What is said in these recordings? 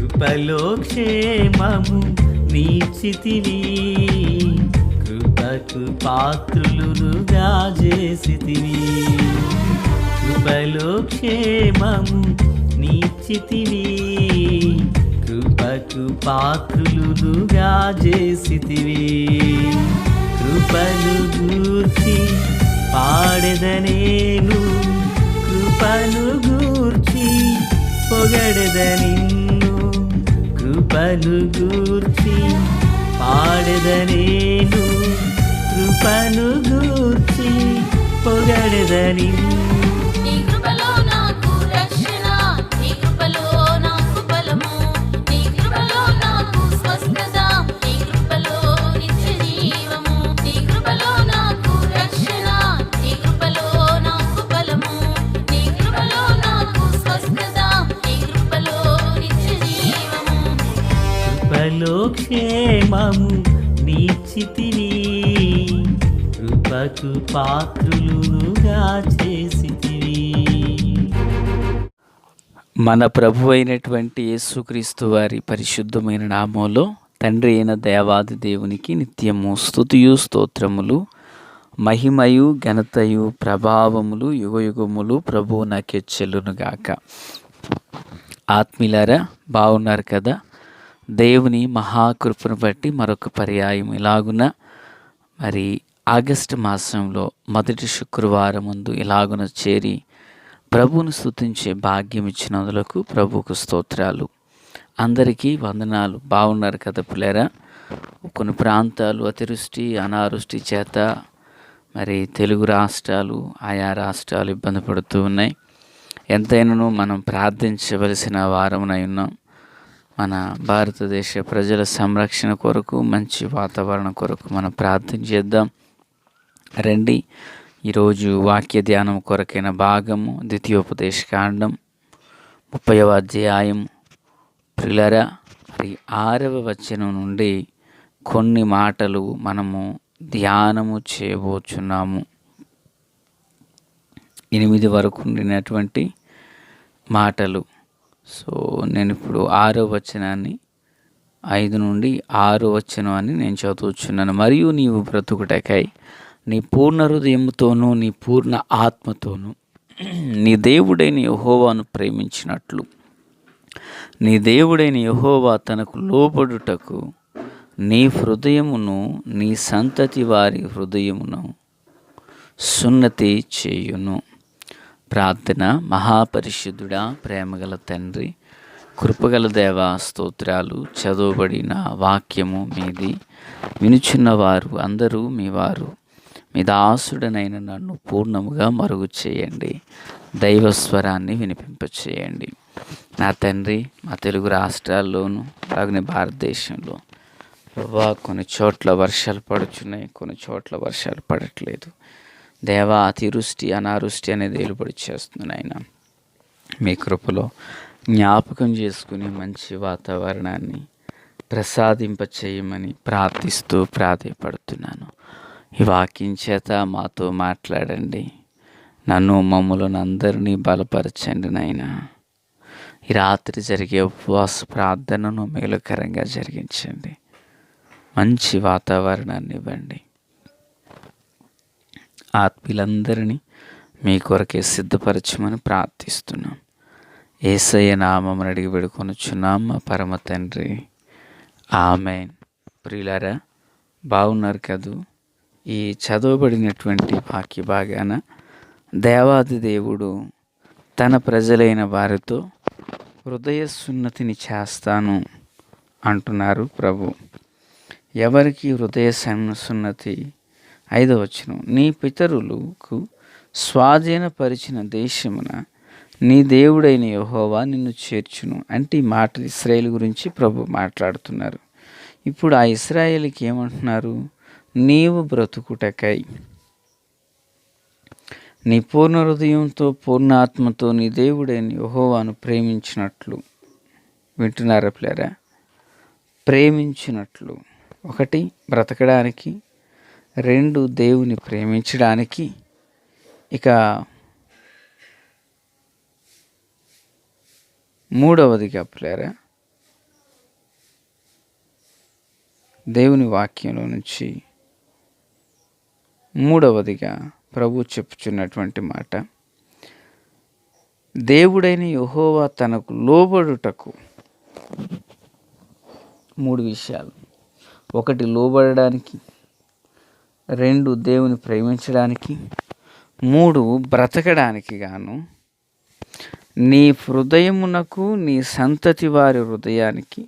కృపలో క్షేమము నీచితివి, కృపకు పాత్రులుగా చేసితివి. కృపలో క్షేమము నీచితివి, కృపకు పాత్రులుగా చేసితివి. కృపను గూర్చి పాడెదనేను, కృపను గూర్చి పొగడెద నిన్ను. కృపను గూర్చి పాడెదనేను, కృపను గూర్చి పొగడెద నిన్ను. కృపలో క్షేమము నీచితివి, కృపకు పాత్రులుగా చేసితివి. మన ప్రభు అయినటువంటి యేసుక్రీస్తు వారి పరిశుద్ధమైన నామంలో తండ్రి అయిన దేవాది దేవునికి నిత్యము స్తుతియు స్తోత్రములు, మహిమయు ఘనతయు ప్రభావములు యుగయుగములు ప్రభువు నాకే చెల్లునుగాక. ఆత్మీయులారా, బాగున్నారు కదా? దేవుని మహాకృపను బట్టి మరొక పర్యాయం ఇలాగున మరి ఆగస్టు మాసంలో మొదటి శుక్రవారం ముందు ఇలాగున చేరి ప్రభువును స్తుతించే భాగ్యం ఇచ్చినందులకు ప్రభువుకు స్తోత్రాలు. అందరికీ వందనాలు. బాగున్నారు కదా పిల్లరా? కొన్ని ప్రాంతాలు అతివృష్టి అనావృష్టి చేత మరి తెలుగు రాష్ట్రాలు ఆయా రాష్ట్రాలు ఇబ్బంది పడుతూ ఉన్నాయి. ఎంతైనాను మనం ప్రార్థించవలసిన వారమునై ఉన్నాం. మన భారతదేశ ప్రజల సంరక్షణ కొరకు, మంచి వాతావరణం కొరకు మనం ప్రార్థన చేద్దాం. రండి, ఈరోజు వాక్య ధ్యానం కొరకైన భాగము ద్వితీయోపదేశకాండం 30వ అధ్యాయం. ప్రియులారా, మరి 6వ వచనం నుండి కొన్ని మాటలు మనము ధ్యానము చేయబోచున్నాము. 8 వరకు ఉండినటువంటి మాటలు. సో నేను ఇప్పుడు 6వ వచనాన్ని 5 నుండి 6వ వచనాన్ని నేను చదువుచున్నాను. మరియు నీవు బ్రతుకుటకై నీ పూర్ణ హృదయముతోనూ నీ పూర్ణ ఆత్మతోనూ నీ దేవుడైన యెహోవాను ప్రేమించినట్లు, నీ దేవుడైన యెహోవా తనకు లోబడుటకు నీ హృదయమును నీ సంతతి వారి హృదయమును సున్నతి చేయును. ప్రార్థన. మహాపరిశుద్ధుడా, ప్రేమగల తండ్రి, కృపగల దేవా, స్తోత్రాలు. చదవబడిన వాక్యము మీది, వినుచున్నవారు అందరూ మీ వారు. మీ దాసుడనైన నన్ను పూర్ణముగా మరుగు చేయండి. దైవస్వరాన్ని వినిపింపచేయండి నా తండ్రి. మా తెలుగు రాష్ట్రాల్లోనూ అలాగనే భారతదేశంలో కొన్ని చోట్ల వర్షాలు పడుచున్నాయి, కొన్ని చోట్ల వర్షాలు పడట్లేదు. దేవా, అతివృష్టి అనావృష్టి అనేది ఏలుబడి చేస్తుంది నాయన. మీ కృపలో జ్ఞాపకం చేసుకుని మంచి వాతావరణాన్ని ప్రసాదింపచేయమని ప్రార్థిస్తూ ప్రాధేయపడుతున్నాను. ఈ వాక్యం చేత మాతో మాట్లాడండి. నన్ను మమ్మలను అందరినీ బలపరచండి నాయన. ఈ రాత్రి జరిగే ఉపవాస ప్రార్థనను మేలుకరంగా జరిగించండి. మంచి వాతావరణాన్ని ఇవ్వండి. ఆత్మీయులందరినీ మీ కొరకే సిద్ధపరచమని ప్రార్థిస్తున్నాం. యేసయ్య నామమున అడిగి వేడుకొనుచున్నాం మా పరమ తండ్రి, ఆమేన్. ప్రియులారా, బాగున్నారు కదూ? ఈ చదవబడినటువంటి వాక్య భాగాన దేవాది దేవుడు తన ప్రజలైన వారితో హృదయ సున్నతిని చేస్తాను అంటున్నారు ప్రభు. ఎవరికి హృదయ సున్నతి? 5వ వచనం, నీ పితరులకు స్వాధీనపరిచిన దేశమున నీ దేవుడైన యెహోవా నిన్ను చేర్చును. అంటే ఈ మాట ఇశ్రాయేలు గురించి ప్రభు మాట్లాడుతున్నారు. ఇప్పుడు ఆ ఇశ్రాయేలుకి ఏమంటున్నారు? నీవు బ్రతుకుటకై నీ పూర్ణ హృదయంతో పూర్ణ ఆత్మతో నీ దేవుడైన యెహోవాను ప్రేమించినట్లు. వింటున్నారా పిల్లరా? ప్రేమించినట్లు. 1 బ్రతకడానికి, 2 దేవుని ప్రేమించడానికి, ఇక 3వదిగా పిల్లరా దేవుని వాక్యంలో నుంచి మూడవదిగా ప్రభు చెప్పుచున్నటువంటి మాట, దేవుడైన యెహోవా తనకు లోబడుటకు 3 విషయాలు. 1 లోబడడానికి, 2 దేవుని ప్రేమించడానికి, 3 బ్రతకడానికి గాను నీ హృదయమునకు నీ సంతతి వారి హృదయానికి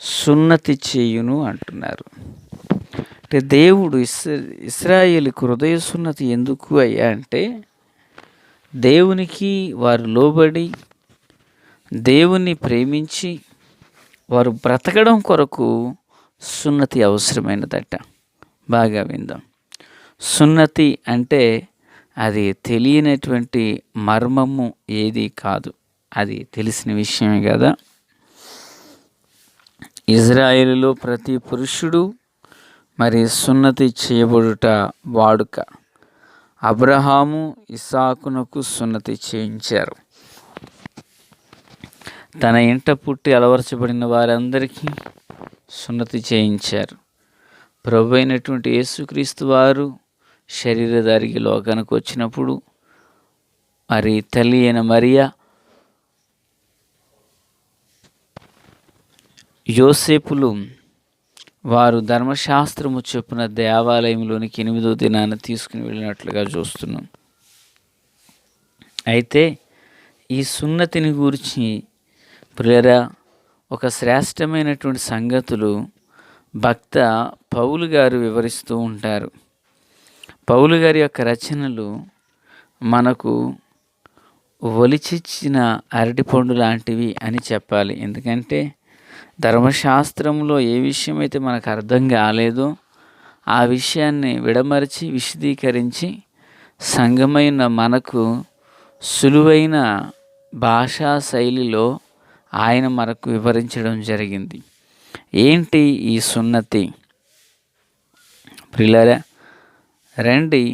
సున్నతి చేయును అంటున్నారు. అంటే దేవుడు ఇశ్రాయేలుకు హృదయ సున్నతి ఎందుకు అయ్యా అంటే, దేవునికి వారు లోబడి దేవుని ప్రేమించి వారు బ్రతకడం కొరకు సున్నతి అవసరమైనదట. బాగా విందాం. సున్నతి అంటే అది తెలియనటువంటి మర్మము ఏది కాదు, అది తెలిసిన విషయమే కదా. ఇజ్రాయేలులో ప్రతి పురుషుడు మరి సున్నతి చేయబడుట వాడుక. అబ్రహాము ఇస్సాకునకు సున్నతి చేయించారు. తన ఇంట పుట్టి అలవరచబడిన వారందరికీ సున్నతి చేయించారు. ప్రభు అయినటువంటి యేసుక్రీస్తు వారు శరీరధారికి లోకానికి వచ్చినప్పుడు మరి తల్లి అయిన మరియా, యోసేపులు వారు ధర్మశాస్త్రము చొప్పున దేవాలయంలోనికి 8వ దినాన తీసుకుని వెళ్ళినట్లుగా చూస్తున్నాం. అయితే ఈ సున్నతిని గురించి ప్రియరా ఒక శ్రేష్టమైనటువంటి సంగతులు భక్త పౌలు గారు వివరిస్తూ ఉంటారు. పౌలు గారి యొక్క రచనలు మనకు ఒలిచిచ్చిన అరటిపండు లాంటివి అని చెప్పాలి. ఎందుకంటే ధర్మశాస్త్రంలో ఏ విషయం అయితే మనకు అర్థం కాలేదో ఆ విషయాన్ని విడమరిచి విశదీకరించి సంఘమైన మనకు సులువైన భాషా శైలిలో ఆయన మనకు వివరించడం జరిగింది. ఏంటి ఈ సున్నతి? ప్రియులారా, రండి,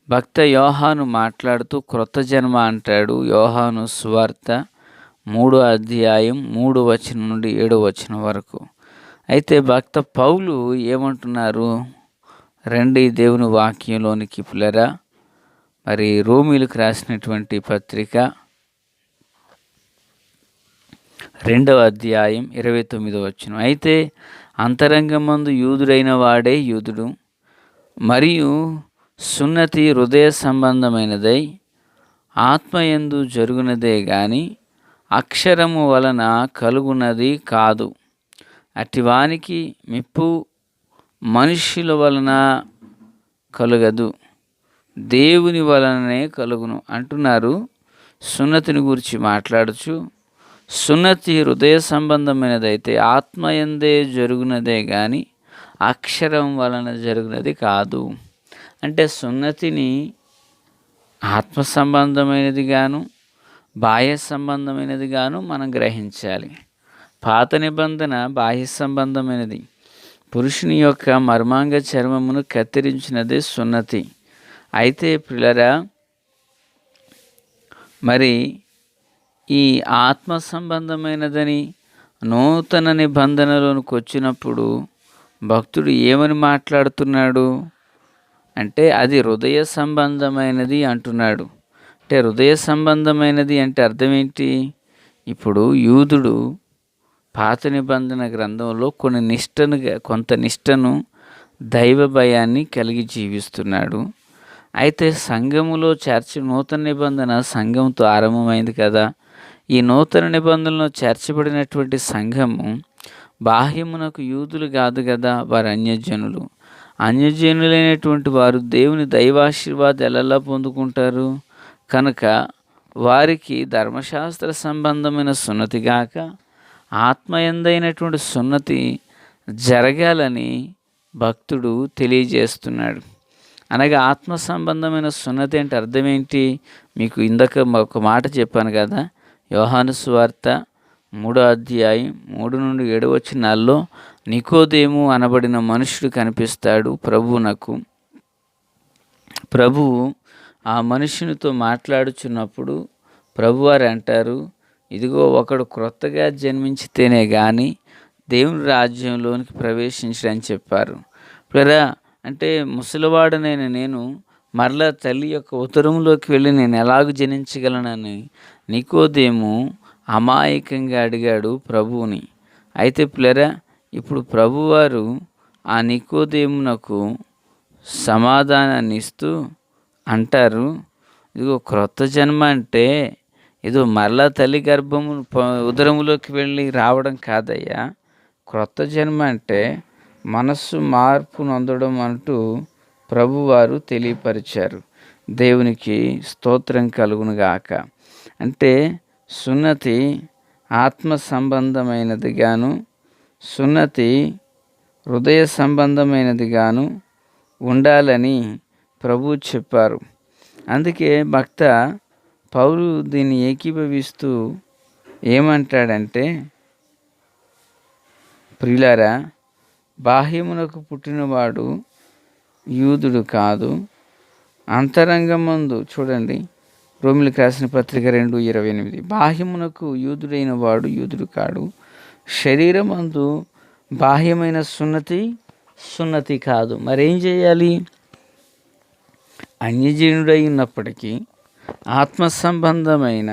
భక్త యోహాను మాట్లాడుతూ క్రొత్త జన్మ అంటాడు. యోహాను సువార్త 3వ అధ్యాయం 3వ వచనం నుండి 7వ వచనం వరకు. అయితే భక్త పౌలు ఏమంటున్నారు? రండి దేవుని వాక్యంలోనికి పిల్లరా. మరి రోమీలకు రాసినటువంటి పత్రిక 2వ అధ్యాయం 29వ వచనం. అయితే అంతరంగమందు యూదుడైన వాడే యూదుడు, మరియు సున్నతి హృదయ సంబంధమైనదై ఆత్మయందు జరుగునదే గాని అక్షరము వలన కలుగునది కాదు. అటివానికి మెప్పు మనుష్యుల వలన కలుగదు, దేవుని వలననే కలుగును అంటున్నారు. సున్నతిని గురించి మాట్లాడుచు, సున్నతి హృదయ సంబంధమైనదైతే ఆత్మయందే జరుగునదే కానీ అక్షరం వలన జరుగునది కాదు. అంటే సున్నతిని ఆత్మ సంబంధమైనది గాను బాహ్య సంబంధమైనది గాను మనం గ్రహించాలి. పాత నిబంధన బాహ్య సంబంధమైనది. పురుషుని యొక్క మర్మాంగ చర్మమును కత్తిరించినదే సున్నతి. అయితే పిల్లరా, మరి ఈ ఆత్మ సంబంధమైనదని నూతన నిబంధనలోనికి వచ్చినప్పుడు భక్తుడు ఏమని మాట్లాడుతున్నాడు అంటే అది హృదయ సంబంధమైనది అంటున్నాడు. అంటే హృదయ సంబంధమైనది అంటే అర్థం ఏంటి? ఇప్పుడు యూదుడు పాత నిబంధన గ్రంథంలో కొంత నిష్టను దైవ భయాన్ని కలిగి జీవిస్తున్నాడు. అయితే సంఘములో నూతన నిబంధన సంఘంతో ఆరంభమైంది కదా. ఈ నూతన నిబంధనలో చేర్చబడినటువంటి సంఘము బాహ్యమునకు యూదులు కాదు కదా, వారు అన్యజనులు. అన్యజనులైనటువంటి వారు దేవుని దైవాశీర్వాదాలు ఎలా పొందుకుంటారు? కనుక వారికి ధర్మశాస్త్ర సంబంధమైన సున్నతి గాక ఆత్మయందైనటువంటి సున్నతి జరగాలని భక్తుడు తెలియజేస్తున్నాడు. అనగా ఆత్మ సంబంధమైన సున్నతి అంటే అర్థం ఏంటి? మీకు ఇందాక ఒక మాట చెప్పాను కదా, యోహాను సువార్త 3వ అధ్యాయం 3 నుండి 7 వచనాల్లో నికోదేము అనబడిన మనుషుడు కనిపిస్తాడు ప్రభువునకు. ప్రభువు ఆ మనుషునితో మాట్లాడుచున్నప్పుడు ప్రభువారు అంటారు, ఇదిగో ఒకడు క్రొత్తగా జన్మించితేనే కానీ దేవుని రాజ్యంలోనికి ప్రవేశించడని చెప్పారు. ప్రియరా, అంటే ముసలివాడనైన నేను మరలా తల్లి యొక్క ఉదరంలోకి వెళ్ళి నేను ఎలాగ జనించగలనని నికోదేము అమాయకంగా అడిగాడు ప్రభువుని. అయితే ప్రియరా, ఇప్పుడు ప్రభువారు ఆ నికోదేమునకు సమాధానాన్ని ఇస్తూ అంటారు, ఇదిగో క్రొత్త జన్మ అంటే ఏదో మరలా తల్లి గర్భము ఉదరములోకి వెళ్ళి రావడం కాదయ్యా. క్రొత్త జన్మ అంటే మనస్సు మార్పు నొందడం అంటూ ప్రభువారు తెలియపరిచారు. దేవునికి స్తోత్రం కలుగునుగాక. అంటే సున్నతి ఆత్మ సంబంధమైనదిగాను, సున్నతి హృదయ సంబంధమైనదిగాను ఉండాలని ప్రభు చెప్పారు. అందుకే భక్త పౌలు దీన్ని ఏకీభవిస్తూ ఏమంటాడంటే, ప్రియులారా, బాహ్యమునకు పుట్టినవాడు యూదుడు కాదు, అంతరంగమందు చూడండి, రోమిలికి రాసిన పత్రిక 2:28, బాహ్యమునకు యూదుడైన వాడు యూదుడు కాడు, శరీరమందు బాహ్యమైన సున్నతి కాదు. మరేం చేయాలి? అన్యజనుడై ఉన్నప్పటికీ ఆత్మ సంబంధమైన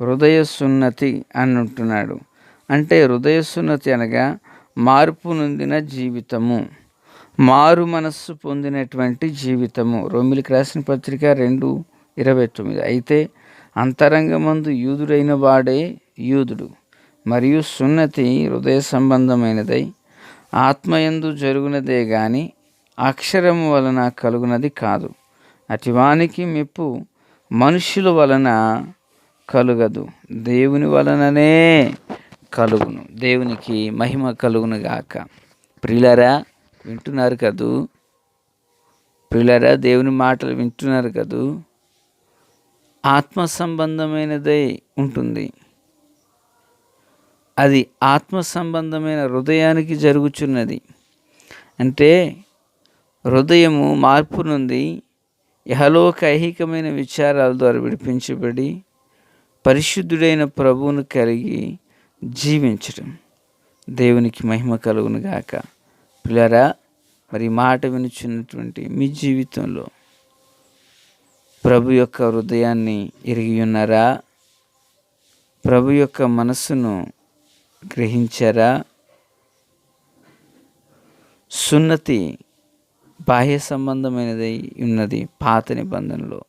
హృదయ సున్నతి అని అంటున్నాడు. అంటే హృదయ సున్నతి అనగా మార్పు నొందిన జీవితము, మారు మనస్సు పొందినటువంటి జీవితము. రోమిలికి రాసిన పత్రిక 2:29. అయితే అంతరంగమందు యూదుడైన వాడే యూదుడు, మరియు సున్నతి హృదయ సంబంధమైనదై ఆత్మయందు జరుగునదే గాని అక్షరము వలన కలుగునది కాదు. అటివానికి మెప్పు మనుష్యుల వలన కలుగదు, దేవుని వలననే కలుగును. దేవునికి మహిమ కలుగును గాక. ప్రియులారా, వింటున్నారు కదూ? ప్రియులారా, దేవుని మాటలు వింటున్నారు కదూ? ఆత్మ సంబంధమైనదై ఉంటుంది. అది ఆత్మ సంబంధమైన హృదయానికి జరుగుచున్నది. అంటే హృదయము మార్పు నుండి ఇహలోక ఐహికమైన విచారాల ద్వారా విడిపించబడి పరిశుద్ధుడైన ప్రభువును కలిగి జీవించడం. దేవునికి మహిమ కలుగును గాక. పిల్లరా, మరి మాట వినుచున్నటువంటి మీ జీవితంలో ప్రభు యొక్క హృదయాన్ని ఎరిగి ఉన్నారా? ప్రభు యొక్క మనస్సును గ్రహించారా? సున్నతి బాహ్య సంబంధమైనది ఉన్నది పాత నిబంధనలో.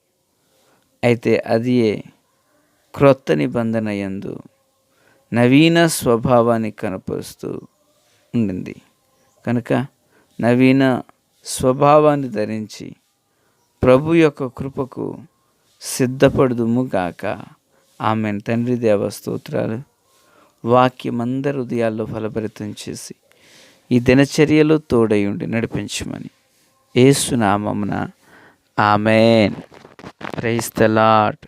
అయితే అదియే క్రొత్త నిబంధన యందు నవీన స్వభావాన్ని కనపరుస్తూ ఉండింది. కనుక నవీన స్వభావాన్ని ధరించి ప్రభు యొక్క కృపకు సిద్ధపడుదుము గాక. ఆమెన్. తండ్రి దేవ స్తోత్రాలు. వాక్యమందరి హృదయాల్లో ఫలభరితం చేసి ఈ దినచర్యలో తోడై ఉండి నడిపించమని యేసు నామమున ఆమెన్. Praise the lord.